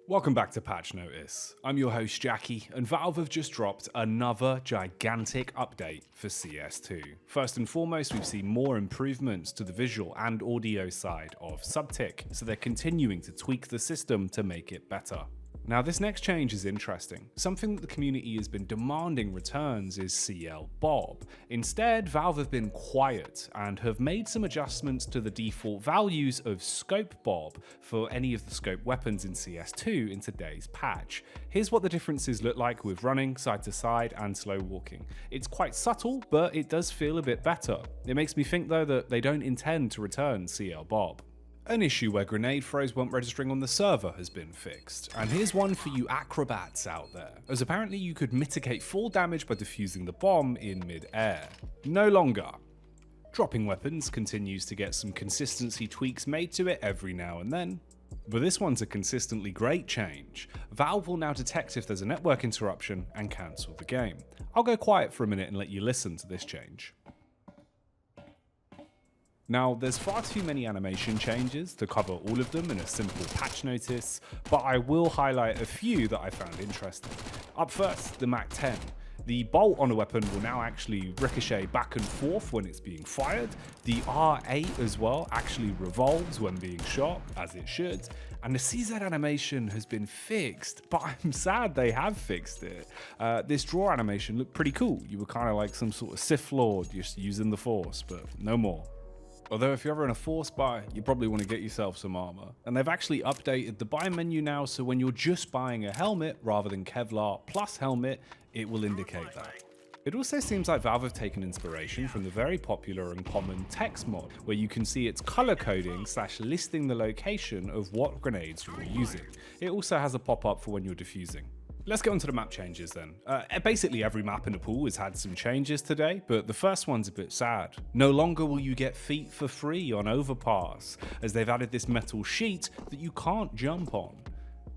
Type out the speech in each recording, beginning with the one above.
Welcome back to Patch Notice. I'm your host Jackie, and Valve have just dropped another gigantic update for CS2. First and foremost, we've seen more improvements to the visual and audio side of Subtick, so they're continuing to tweak the system to make it better. Now this next change is interesting. Something that the community has been demanding returns is CL Bob. Instead, Valve have been quiet and have made some adjustments to the default values of Scope Bob for any of the scope weapons in CS2 in today's patch. Here's what the differences look like with running side to side and slow walking. It's quite subtle, but it does feel a bit better. It makes me think though that they don't intend to return CL Bob. An issue where grenade throws weren't registering on the server has been fixed, and here's one for you acrobats out there, as apparently you could mitigate fall damage by defusing the bomb in mid-air. No longer. Dropping weapons continues to get some consistency tweaks made to it every now and then, but this one's a consistently great change. Valve will now detect if there's a network interruption and cancel the game. I'll go quiet for a minute and let you listen to this change. Now, there's far too many animation changes to cover all of them in a simple patch notice, but I will highlight a few that I found interesting. Up first, the Mach 10. The bolt on a weapon will now actually ricochet back and forth when it's being fired. The R8 as well actually revolves when being shot, as it should. And the CZ animation has been fixed, but I'm sad they have fixed it. This draw animation looked pretty cool. You were kind of like some sort of Sith Lord just using the Force, but no more. Although if you're ever in a force buy, you probably want to get yourself some armor. And they've actually updated the buy menu now, so when you're just buying a helmet rather than Kevlar plus helmet, it will indicate that. It also seems like Valve have taken inspiration from the very popular and common text mod, where you can see its color coding / listing the location of what grenades you're using. It also has a pop-up for when you're defusing. Let's get on to the map changes then. Basically every map in the pool has had some changes today, but the first one's a bit sad. No longer will you get feet for free on Overpass, as they've added this metal sheet that you can't jump on.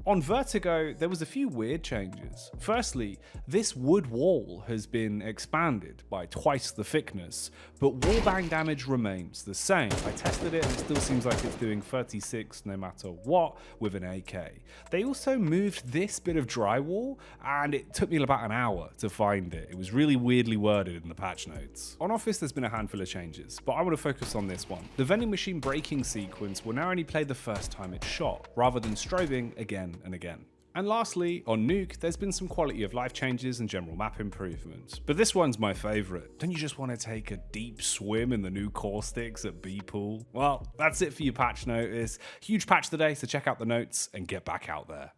On Vertigo, there was a few weird changes. Firstly, this wood wall has been expanded by twice the thickness, but wallbang damage remains the same. I tested it and it still seems like it's doing 36 no matter what with an AK. They also moved this bit of drywall, and it took me about an hour to find it. It was really weirdly worded in the patch notes. On Office, there's been a handful of changes, but I want to focus on this one. The vending machine braking sequence will now only play the first time it's shot, rather than strobing again and again. And lastly, on Nuke, there's been some quality of life changes and general map improvements, but this one's my favourite. Don't you just want to take a deep swim in the new caustics at B-Pool? Well, that's it for your patch notice. Huge patch today, so check out the notes and get back out there.